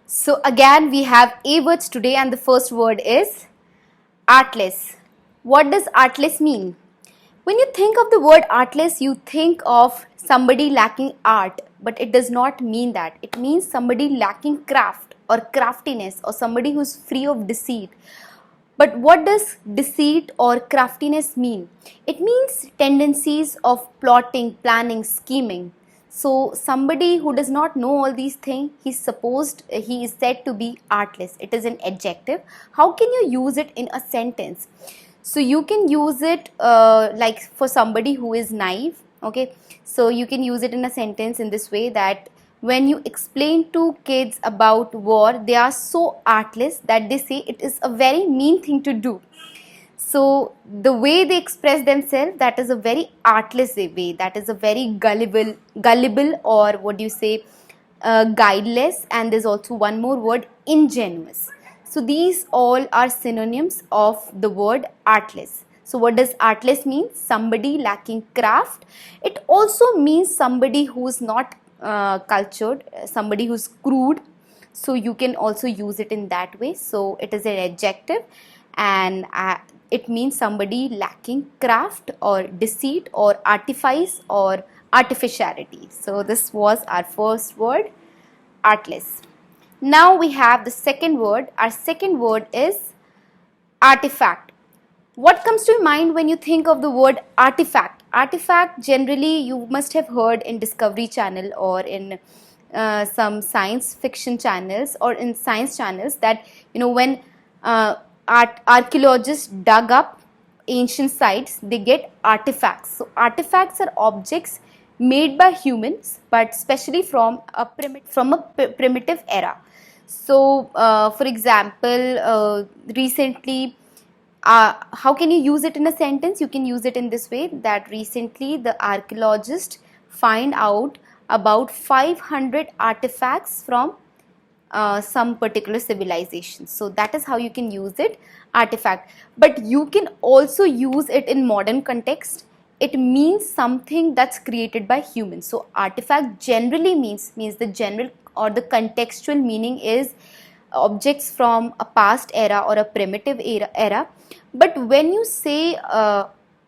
So again we have A words today, and the first word is artless. What does artless mean? When you think of the word artless, you think of somebody lacking art, but it does not mean that. It means somebody lacking craft or craftiness, or somebody who's free of deceit. But what does deceit or craftiness mean? It means tendencies of plotting, planning, scheming. So somebody who does not know all these things, he is said to be artless. It is an adjective. How can you use it in a sentence? So you can use it like for somebody who is naive. Okay, so you can use it in a sentence in this way, that when you explain to kids about war, they are so artless that they say it is a very mean thing to do. So the way they express themselves, that is a very artless way, that is a very gullible, or what do you say, guideless. And there's also one more word, ingenuous. So these all are synonyms of the word artless. So what does artless mean? Somebody lacking craft. It also means somebody who's not cultured, somebody who's crude. So you can also use it in that way. So it is an adjective, and it means somebody lacking craft or deceit or artifice or artificiality. So this was our first word, artless. Now we have the second word. Our second word is artifact. What comes to your mind when you think of the word artifact? Artifact, generally you must have heard in Discovery Channel or in some science fiction channels or in science channels, that when archaeologists dug up ancient sites, they get artifacts. So artifacts are objects made by humans, but especially from a primitive era. So for example, recently, how can you use it in a sentence? You can use it in this way, that recently the archaeologists find out about 500 artifacts from some particular civilization. So that is how you can use it, artifact. But you can also use it in modern context. It means something that's created by humans. So artifact generally means the general or the contextual meaning is objects from a past era or a primitive era. But when you say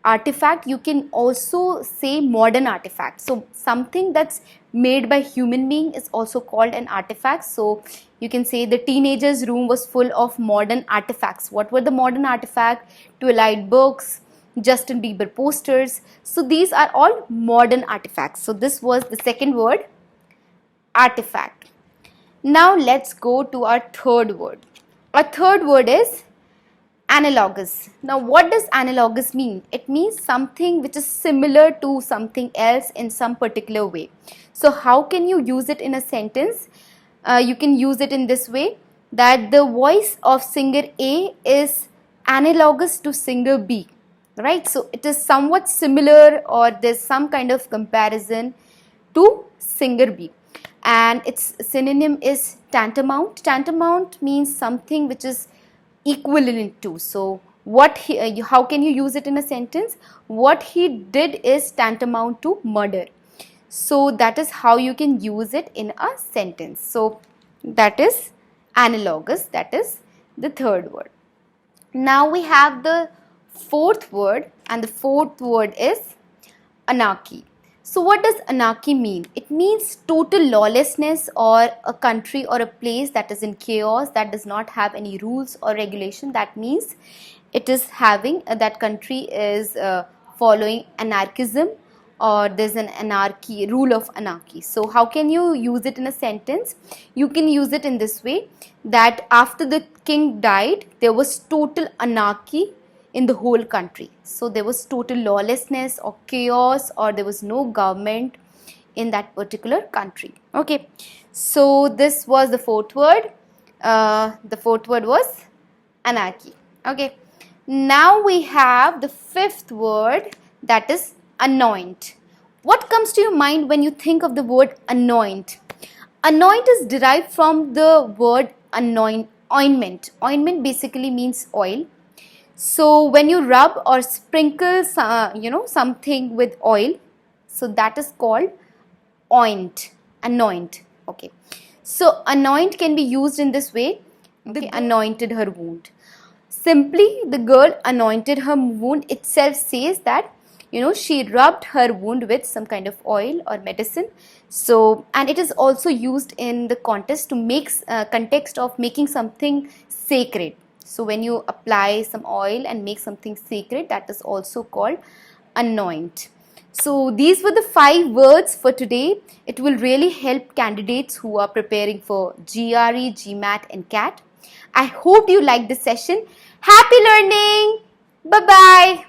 artifact, you can also say modern artifact. So something that's made by human being is also called an artifact. So you can say the teenager's room was full of modern artifacts. What were the modern artifacts? Twilight books, Justin Bieber posters. So these are all modern artifacts. So this was the second word, artifact. Now let's go to our third word. Our third word is analogous. Now what does analogous mean? It means something which is similar to something else in some particular way. So how can you use it in a sentence? You can use it in this way, that the voice of singer A is analogous to singer B, right? So it is somewhat similar, or there's some kind of comparison to singer B. And its synonym is tantamount. Tantamount means something which is equivalent to. So how can you use it in a sentence? What he did is tantamount to murder. So that is how you can use it in a sentence. So that is analogous. That is the third word. Now we have the fourth word, and the fourth word is anarchy. So what does anarchy mean? It means total lawlessness, or a country or a place that is in chaos, that does not have any rules or regulation. That means it is having that country is following anarchism, or there's an anarchy, rule of anarchy. So how can you use it in a sentence? You can use it in this way, that after the king died, there was total anarchy in the whole country. So there was total lawlessness or chaos, or there was no government in that particular country. Okay, so this was the fourth word. The fourth word was anarchy. Okay, now we have the fifth word, that is anoint. What comes to your mind when you think of the word anoint? Anoint is derived from the word ointment. Ointment basically means oil. So when you rub or sprinkle something with oil, so that is called anoint. Okay. So anoint can be used in this way. Okay, anointed her wound. Simply, the girl anointed her wound itself says that, she rubbed her wound with some kind of oil or medicine. So, and it is also used in the context to make context of making something sacred. So when you apply some oil and make something sacred, that is also called anoint. So these were the 5 words for today. It will really help candidates who are preparing for GRE, GMAT and CAT. I hope you liked this session. Happy learning! Bye-bye!